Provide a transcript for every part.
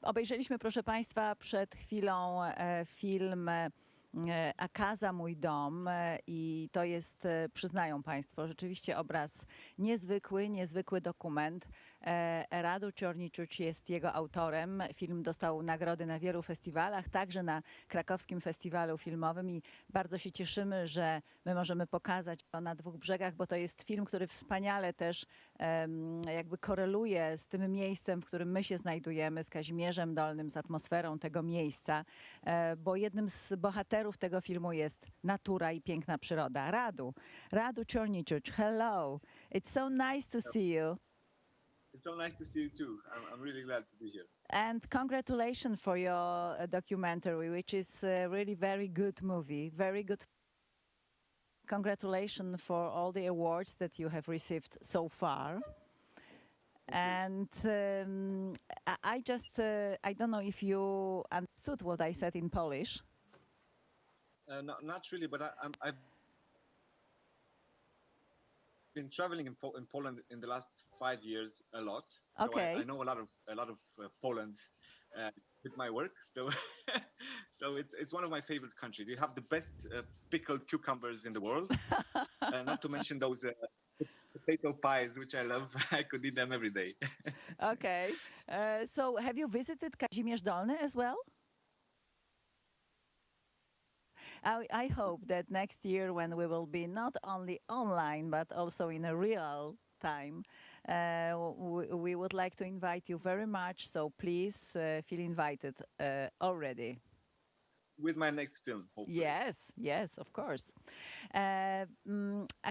Obejrzeliśmy, proszę Państwa, przed chwilą film A Casa, mój dom, i to jest, przyznają Państwo, rzeczywiście obraz niezwykły dokument. Radu Ciorniciuc jest jego autorem. Film dostał nagrody na wielu festiwalach, także na krakowskim Festiwalu Filmowym, i bardzo się cieszymy, że my możemy pokazać go na Dwóch Brzegach, bo to jest film, który wspaniale też jakby koreluje z tym miejscem, w którym my się znajdujemy, z Kazimierzem Dolnym, z atmosferą tego miejsca, bo jednym z bohaterów tego filmu jest natura i piękna przyroda. Radu Ciorniciuc, hello. It's so nice to see you. It's so nice to see you too. I'm really glad to be here. And congratulations for your documentary, which is a really very good movie, very good. Congratulations for all the awards that you have received so far. And I don't know if you understood what I said in Polish. Not really, but I've been traveling in Poland in the last 5 years a lot. Okay. So I know a lot of Poland with my work. So so it's one of my favorite countries. You have the best pickled cucumbers in the world. Not to mention those potato pies, which I love. I could eat them every day. Okay. So have you visited Kazimierz Dolny as well? I hope that next year, when we will be not only online but also in a real time, we would like to invite you very much. So please feel invited already. With my next film, hopefully. Yes, of course. A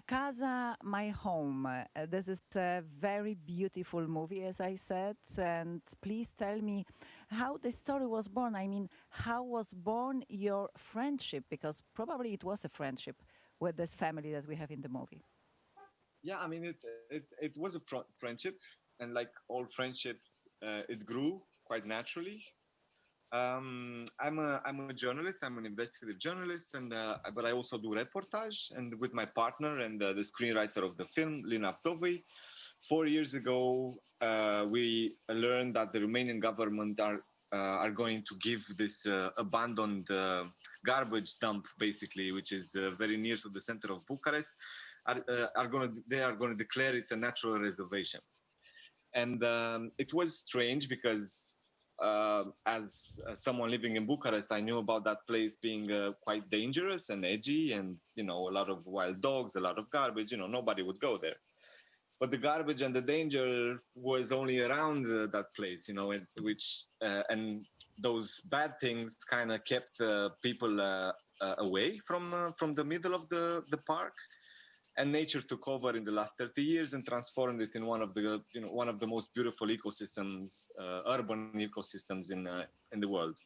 Casa, my home. This is a very beautiful movie, as I said. And please tell me how the story was born. I mean, how was born your friendship? Because probably it was a friendship with this family that we have in the movie. Yeah, I mean, it was a friendship. And like all friendships, it grew quite naturally. I'm a journalist. I'm an investigative journalist, and but I also do reportage. And with my partner and the screenwriter of the film, Lina Vtovei, 4 years ago, we learned that the Romanian government are going to give this abandoned garbage dump, basically, which is very near to the center of Bucharest. They are going to declare it a natural reservation, and it was strange because. As someone living in Bucharest, I knew about that place being quite dangerous and edgy, and a lot of wild dogs, a lot of garbage. Nobody would go there. But the garbage and the danger was only around that place, and those bad things kind of kept people away from the middle of the park. And nature took over in the last 30 years and transformed it in one of the most beautiful ecosystems, urban ecosystems in the world.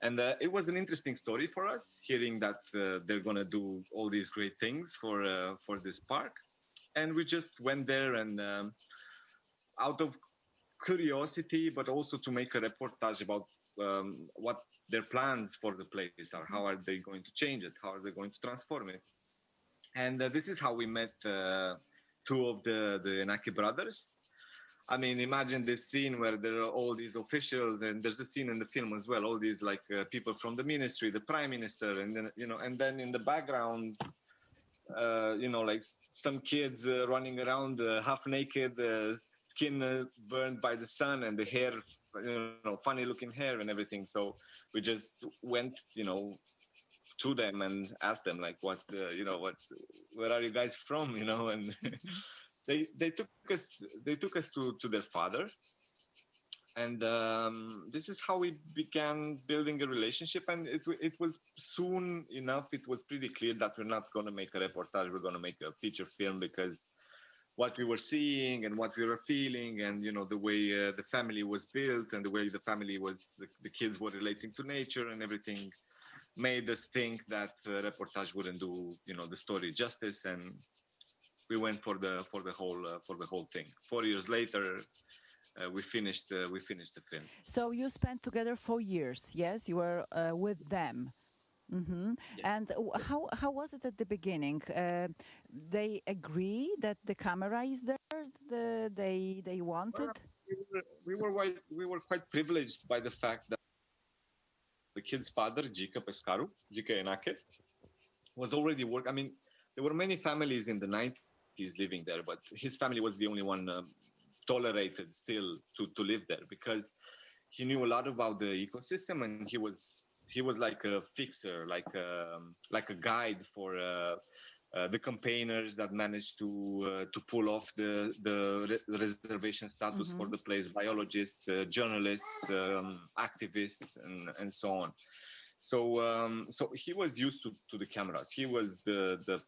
And it was an interesting story for us, hearing that they're going to do all these great things for this park. And we just went there, and out of curiosity, but also to make a reportage about what their plans for the place are. How are they going to change it? How are they going to transform it? And this is how we met two of the Naki brothers. I mean, imagine this scene where there are all these officials, and there's a scene in the film as well. All these people from the ministry, the prime minister, and then and then in the background, some kids running around half naked, skin burned by the sun, and the hair, funny looking hair and everything. So we just went, to them and asked them where are you guys from, and they took us to their father, and this is how we began building a relationship. And it was soon enough, it was pretty clear that we're not going to make a reportage, we're going to make a feature film, because what we were seeing and what we were feeling, and the way the family was built, and the way the family was, the kids were relating to nature and everything, made us think that reportage wouldn't do the story justice, and we went for the whole thing. 4 years later, we finished the film. So you spent together 4 years, yes? You were with them. Mm-hmm. Yeah. And how was it at the beginning? They agree that the camera is there. They wanted. we were quite privileged by the fact that the kid's father, Gica Pescaru, Gica Enache, was already working. I mean, there were many families in the 90s living there, but his family was the only one tolerated still to live there because he knew a lot about the ecosystem, and he was like a fixer, like a guide for the campaigners that managed to pull off the reservation status for the place, biologists, journalists, activists, and so on. So he was used to the cameras. He was the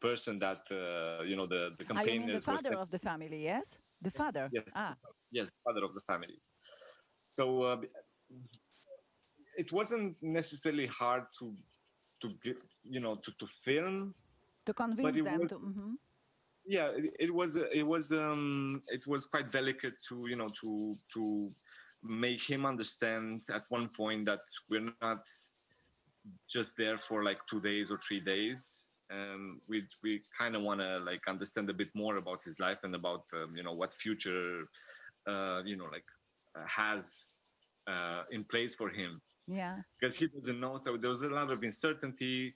person that the campaigners. You mean the father of the family? Yes, the father. Yes, yes, father of the family. So it wasn't necessarily hard to get, to film. To convince them to. Yeah, it was quite delicate to make him understand at one point that we're not just there for like 2 days or 3 days. We kind of want to like understand a bit more about his life and about what future has in place for him. Yeah, because he doesn't know, so there was a lot of uncertainty.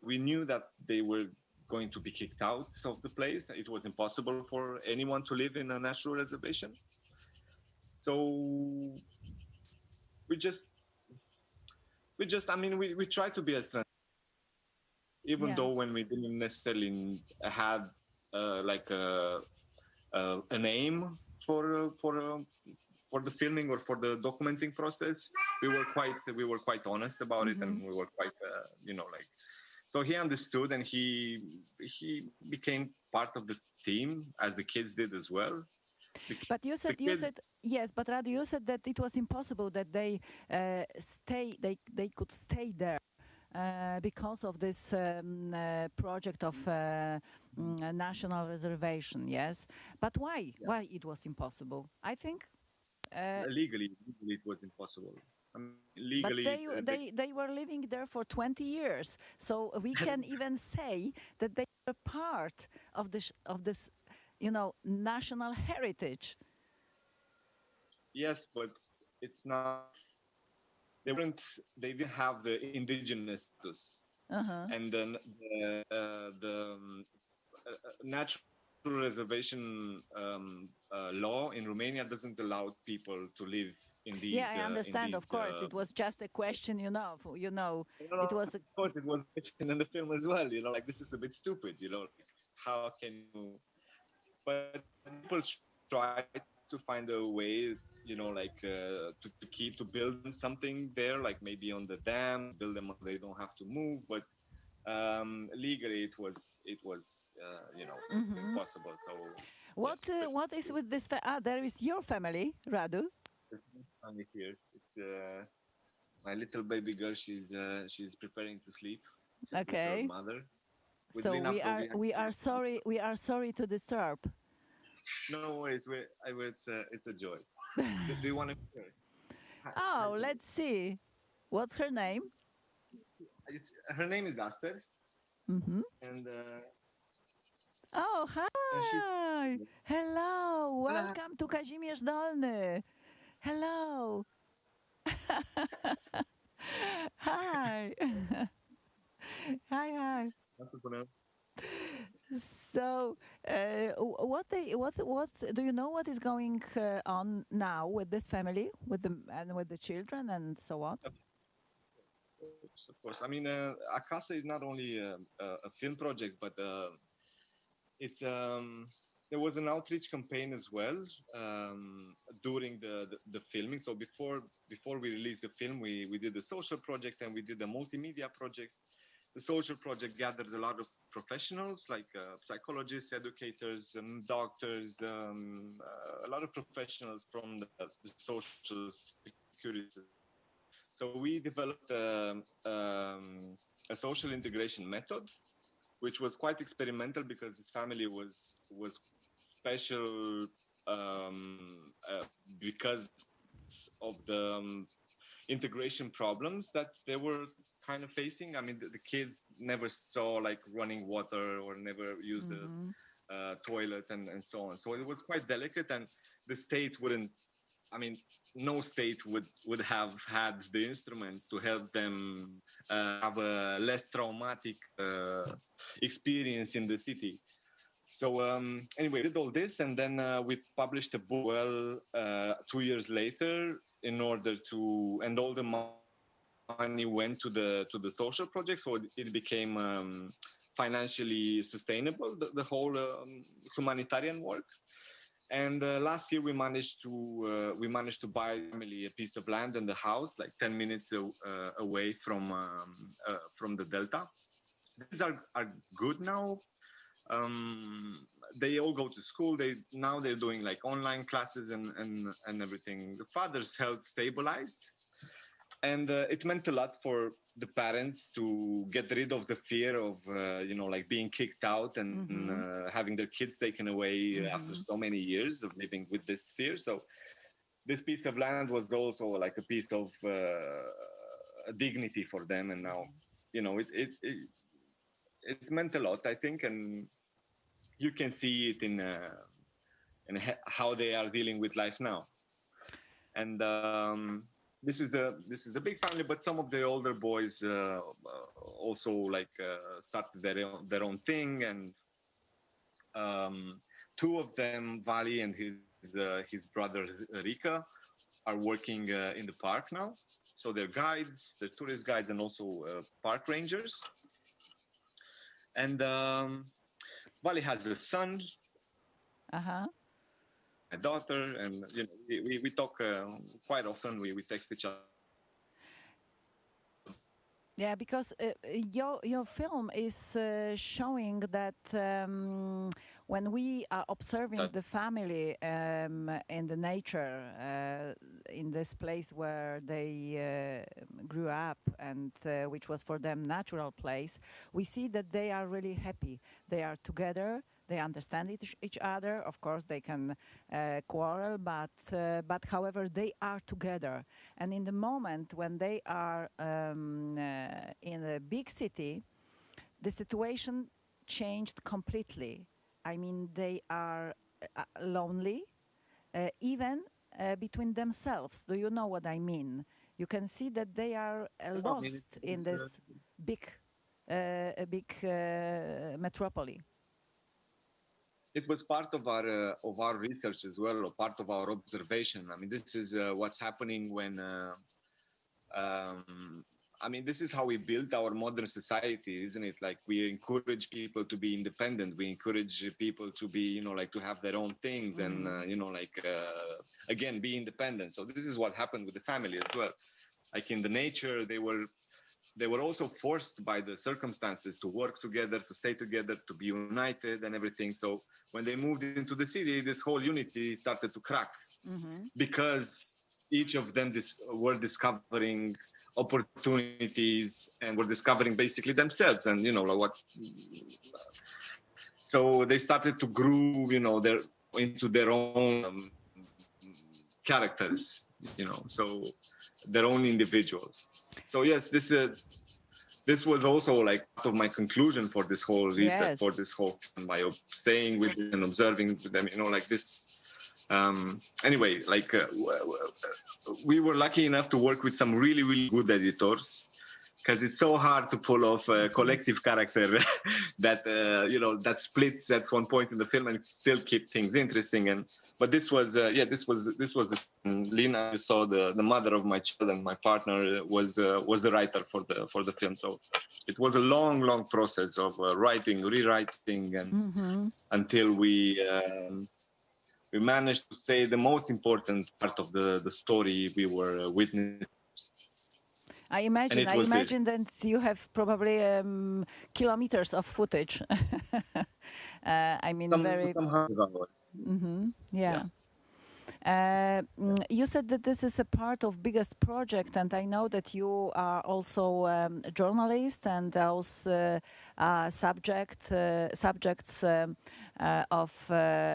We knew that they were going to be kicked out of the place. It was impossible for anyone to live in a natural reservation. So we tried to be as transparent, even though when we didn't necessarily have an aim for the filming or for the documenting process. We were quite honest about it, and we were quite so he understood, and he became part of the team, as the kids did as well. But you said yes, but Radu, you said that it was impossible that they could stay there because of this project of national reservation. Yes, but why? Yeah. Why it was impossible? I think legally it was impossible. Legally, but they were living there for 20 years, so we can even say that they were part of this national heritage. Yes, but it's not. They didn't have the indigenous status, and then the natural reservation law in Romania doesn't allow people to live in these. Yeah, I understand. Of course, it was just a question. It was. Of course, it was a question in the film as well. Like this is a bit stupid. How can you? But people try to find a way, to build something there, like maybe on the dam, build them. They don't have to move, but legally it was impossible. So what is with this? There is your family, Radu. Family here. It's my little baby girl. She's preparing to sleep. Okay. With her mother. So we are sorry. We are sorry to disturb. No worries. It's a joy. Do you want to hear? Oh, let's see. What's her name? Her name is Aster. And oh, hi. Hello. Welcome to Kazimierz Dolny. Hello. Hi. Hi. So, what do you know? What is going on now with this family, with the children, and so on? Of course. I mean, Casa is not only a film project, but it's there was an outreach campaign as well during the filming. So before we released the film, we did a social project and we did a multimedia project. The social project gathered a lot of professionals like psychologists, educators, doctors, a lot of professionals from the social security. So we developed a social integration method, which was quite experimental because the family was special because of the integration problems that they were kind of facing. I mean, the kids never saw like running water or never used toilet and so on. So it was quite delicate, and the state wouldn't. I mean, no state would have had the instruments to help them have a less traumatic experience in the city. So anyway, we did all this, and then we published a book 2 years later in order to, and all the money went to the social project, so it became financially sustainable, the whole humanitarian work. And last year we managed to buy family a piece of land and a house, like 10 minutes away from the Delta. These are good now. They all go to school. They're doing like online classes and everything. The father's health stabilized. And it meant a lot for the parents to get rid of the fear of, like being kicked out and having their kids taken away after so many years of living with this fear. So this piece of land was also like a piece of dignity for them. And now, it meant a lot, I think. And you can see it in how they are dealing with life now. And this is the big family, but some of the older boys also started their own thing, and two of them, Vali and his brother Rika, are working in the park now. So they're guides, they're tourist guides, and also park rangers. And Vali has a son. A daughter, and we talk quite often. We text each other. Yeah, because your film is showing that when we are observing the family in the nature, in this place where they grew up and which was for them natural place, we see that they are really happy. They are together. They understand each other. Of course, they can quarrel, but however, they are together. And in the moment when they are in a big city, the situation changed completely. I mean, they are lonely, even between themselves. Do you know what I mean? You can see that they are lost in this big metropolis. It was part of our research as well, or part of our observation. I mean, this is what's happening when. This is how we built our modern society, isn't it? Like, we encourage people to be independent. We encourage people to be, to have their own things and, again, be independent. So this is what happened with the family as well. Like in the nature, they were also forced by the circumstances to work together, to stay together, to be united and everything. So when they moved into the city, this whole unity started to crack because each of them were discovering opportunities and were discovering basically themselves and, so they started to groove, into their own characters, so their own individuals. So yes, this was also like part of my conclusion for this whole research, for this whole film, by staying with them and observing them, this. Anyway, we were lucky enough to work with some really, really good editors, because it's so hard to pull off a collective character that splits at one point in the film and still keep things interesting. But this was the Lina. You saw the mother of my child, and my partner was the writer for the film. So it was a long process of writing, rewriting, and until we managed to say the most important part of the story we were witnessing. I imagine that you have probably kilometers of footage. You said that this is a part of biggest project, and I know that you are also a journalist, and those subjects of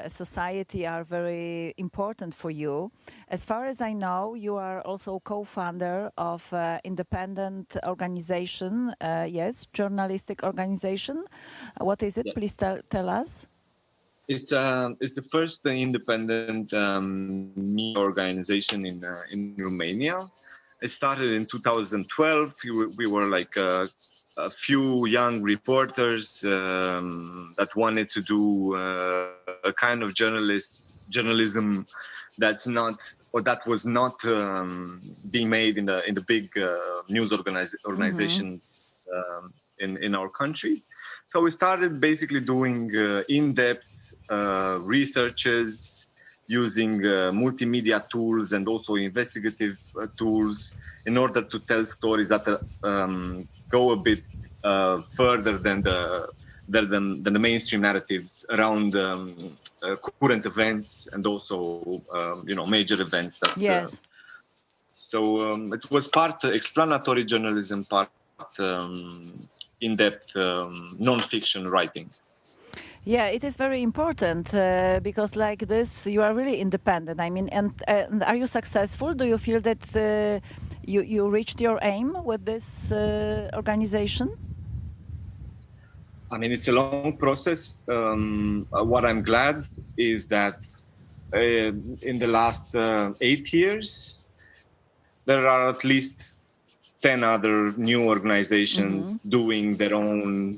society are very important for you. As far as I know, you are also co-founder of independent organization, yes, journalistic organization. What is it? Please tell us. It's the first independent media organization in Romania. It started in 2012. We were like a few young reporters that wanted to do a kind of journalism that's not, or that was not being made in the big news organizations in our country. So we started basically doing in-depth researches, using multimedia tools and also investigative tools in order to tell stories that go a bit further than the mainstream narratives around current events and also major events. Yes. So it was part explanatory journalism, part in-depth non-fiction writing. Yeah, it is very important because like this, you are really independent. I mean, and are you successful? Do you feel that you reached your aim with this organization? I mean, it's a long process. What I'm glad is that in the last 8 years, there are at least 10 other new organizations doing their own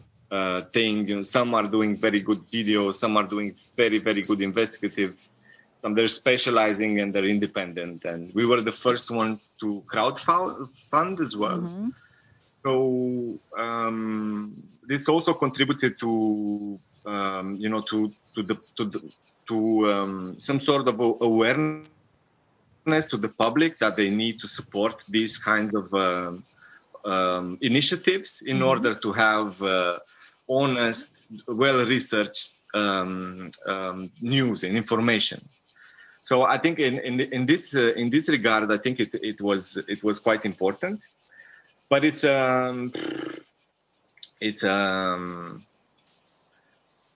thing. Some are doing very good videos, some are doing very, very good investigative, some they're specializing and they're independent. And we were the first ones to crowdfund as well. So this also contributed to some sort of awareness to the public that they need to support these kinds of initiatives in order to have honest, well-researched news and information. So I think in this regard, I think it was quite important. But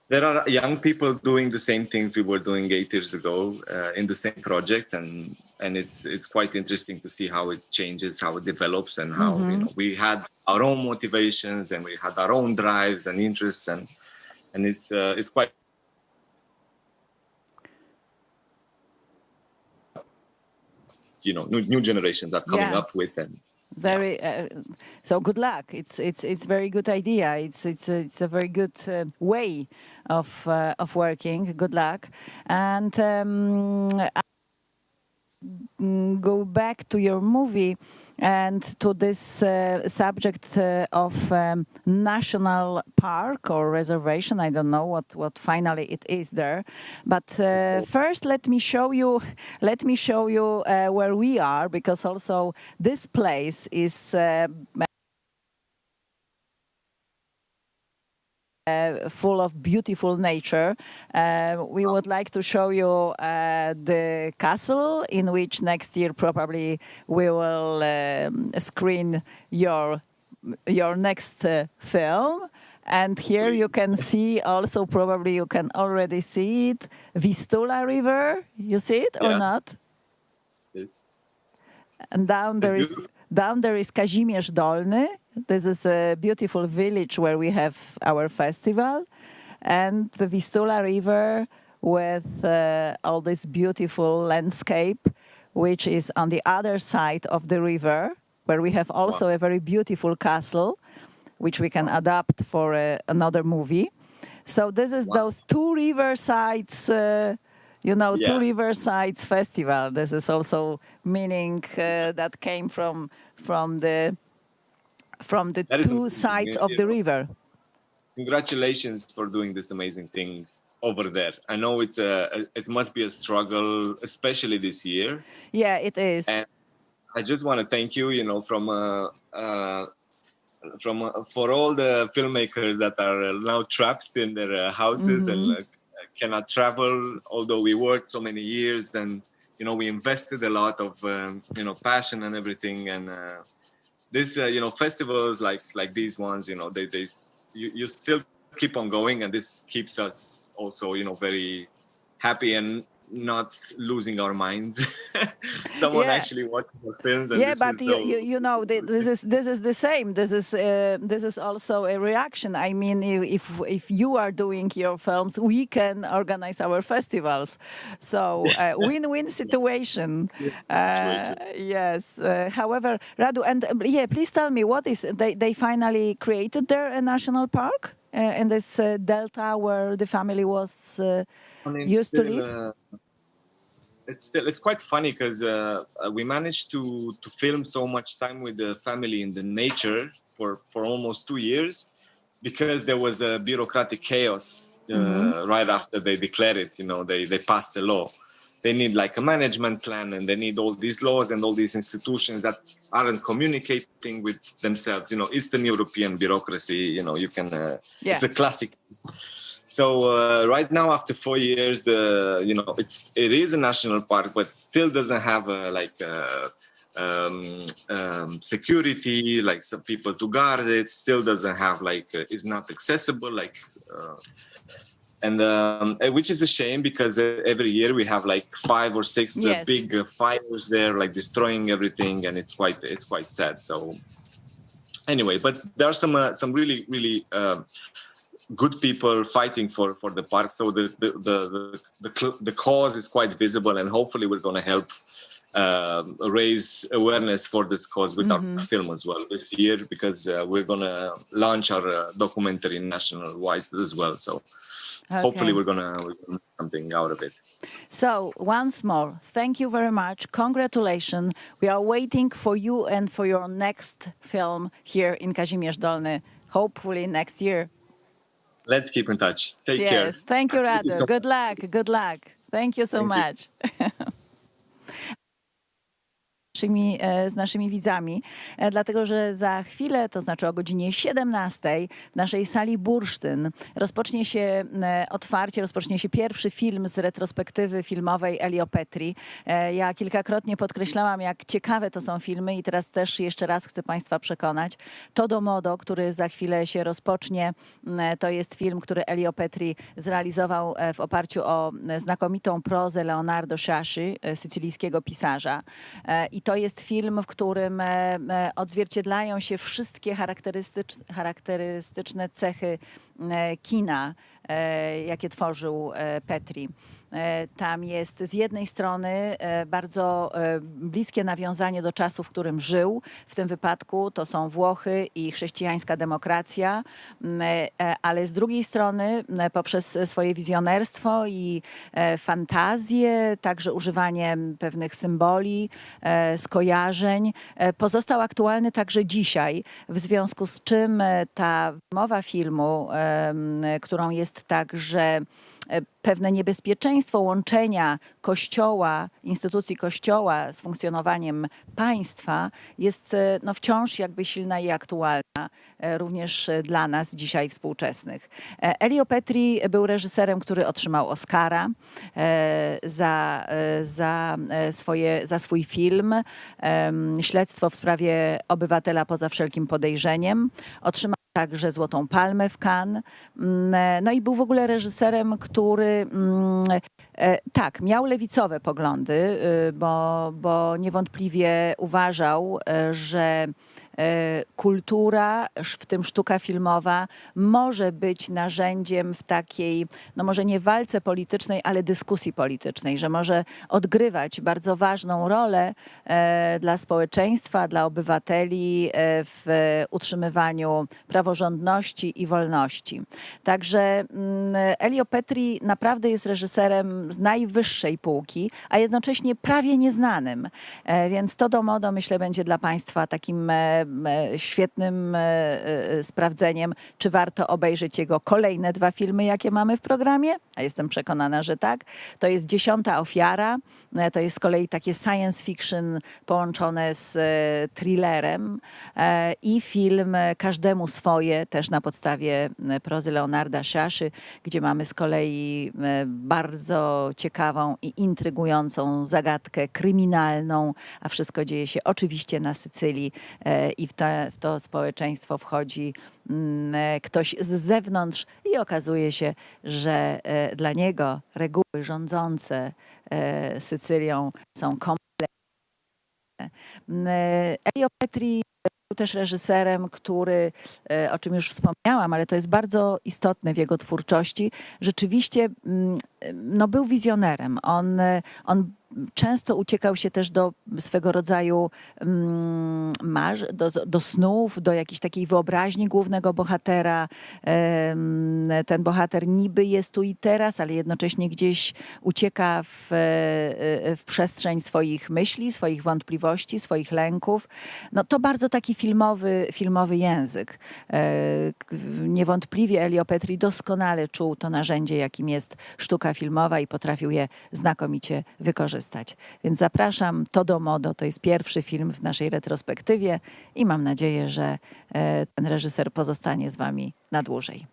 there are young people doing the same things we were doing 8 years ago in the same project, and it's quite interesting to see how it changes, how it develops, and how we had our own motivations and we had our own drives and interests, and it's quite new generations are coming up with them. Very so. Good luck. It's very good idea. It's a very good way of working. Good luck, and go back to your movie and to this subject of national park or reservation. I don't know what finally it is there, but first let me show you where we are, because also this place is full of beautiful nature. We would like to show you the castle in which next year probably we will screen your next film. And here you can see also, probably you can already see it, Vistula River. You see it or not? Yes. And down there is Kazimierz Dolny. This is a beautiful village where we have our festival, and the Vistula River with all this beautiful landscape, which is on the other side of the river, where we have also a very beautiful castle, which we can adapt for another movie. So this is those two river sides, two river sides festival. This is also meaning that came from the two sides of the river. Congratulations for doing this amazing thing over there. I know it must be a struggle, especially this year. Yeah, it is. And I just want to thank you, for all the filmmakers that are now trapped in their houses and cannot travel, although we worked so many years and we invested a lot of passion and everything, and this festivals like these ones, you still keep on going, and this keeps us also very happy. And not losing our minds. Someone Yeah. actually watching our films. And Yeah, this but is so, you know, this is the same. This is also a reaction. I mean, if you are doing your films, we can organize our festivals. So win-win situation. Yes. However, Radu, and yeah, please tell me, what is they finally created there a national park in this delta where the family was I mean, used to still, live? it's quite funny because we managed to film so much time with the family in the nature for almost 2 years, because there was a bureaucratic chaos right after they declared it. You know, they passed the law. They need like a management plan, and they need all these laws and all these institutions that aren't communicating with themselves. You know, Eastern European bureaucracy. You know, you can. It's a classic. So right now, after 4 years, it is a national park, but still doesn't have security, like some people to guard it. Still doesn't have is not accessible, which is a shame, because every year we have like 5 or 6 big fires there, like destroying everything, and it's quite sad. So anyway, but there are some really good people fighting for the park. So the cause is quite visible, and hopefully we're going to help raise awareness for this cause with our film as well this year, because we're going to launch our documentary national-wide as well. So hopefully we're gonna make something out of it. So once more, thank you very much. Congratulations. We are waiting for you and for your next film here in Kazimierz Dolny, hopefully next year. Let's keep in touch. Take care. Thank you, Radu. Good luck. Good luck. Thank you so much. Z naszymi widzami, dlatego że za chwilę, to znaczy o godzinie 17 w naszej sali Bursztyn rozpocznie się pierwszy film z retrospektywy filmowej Elio Petri. Ja kilkakrotnie podkreślałam, jak ciekawe to są filmy, i teraz też jeszcze raz chcę Państwa przekonać. To do Modo, który za chwilę się rozpocznie, to jest film, który Elio Petri zrealizował w oparciu o znakomitą prozę Leonardo Sciasci, sycylijskiego pisarza. I to jest film, w którym odzwierciedlają się wszystkie charakterystyczne cechy kina, jakie tworzył Petri. Tam jest z jednej strony bardzo bliskie nawiązanie do czasu, w którym żył. W tym wypadku to są Włochy i chrześcijańska demokracja, ale z drugiej strony poprzez swoje wizjonerstwo i fantazję, także używanie pewnych symboli, skojarzeń, pozostał aktualny także dzisiaj, w związku z czym ta mowa filmu, którą jest także pewne niebezpieczeństwo łączenia Kościoła, instytucji Kościoła z funkcjonowaniem państwa, jest wciąż jakby silna i aktualna, również dla nas dzisiaj współczesnych. Elio Petri był reżyserem, który otrzymał Oscara za swój film Śledztwo w sprawie obywatela poza wszelkim podejrzeniem. Otrzymał także Złotą Palmę w Cannes. No i był w ogóle reżyserem, który miał lewicowe poglądy, bo niewątpliwie uważał, że kultura, w tym sztuka filmowa, może być narzędziem w takiej, może nie walce politycznej, ale dyskusji politycznej, że może odgrywać bardzo ważną rolę dla społeczeństwa, dla obywateli w utrzymywaniu praworządności i wolności. Także Elio Petri naprawdę jest reżyserem z najwyższej półki, a jednocześnie prawie nieznanym. Więc to do Modo, myślę, będzie dla Państwa takim świetnym sprawdzeniem, czy warto obejrzeć jego kolejne 2 filmy, jakie mamy w programie, a jestem przekonana, że tak. To jest 10. Ofiara, to jest z kolei takie science fiction połączone z thrillerem, i film Każdemu swoje, też na podstawie prozy Leonarda Sciasci, gdzie mamy z kolei bardzo bardzo ciekawą i intrygującą zagadkę kryminalną, a wszystko dzieje się oczywiście na Sycylii i w to społeczeństwo wchodzi ktoś z zewnątrz i okazuje się, że dla niego reguły rządzące Sycylią są Elio Petri był też reżyserem, który, o czym już wspomniałam, ale to jest bardzo istotne w jego twórczości, rzeczywiście no, był wizjonerem. On często uciekał się też do swego rodzaju do snów, do jakiejś takiej wyobraźni głównego bohatera. Ten bohater niby jest tu i teraz, ale jednocześnie gdzieś ucieka w przestrzeń swoich myśli, swoich wątpliwości, swoich lęków. No, to bardzo taki filmowy język. Niewątpliwie Elio Petri doskonale czuł to narzędzie, jakim jest sztuka filmowa i potrafił je znakomicie wykorzystać. Więc zapraszam, Todo Modo, to jest pierwszy film w naszej retrospektywie i mam nadzieję, że ten reżyser pozostanie z wami na dłużej.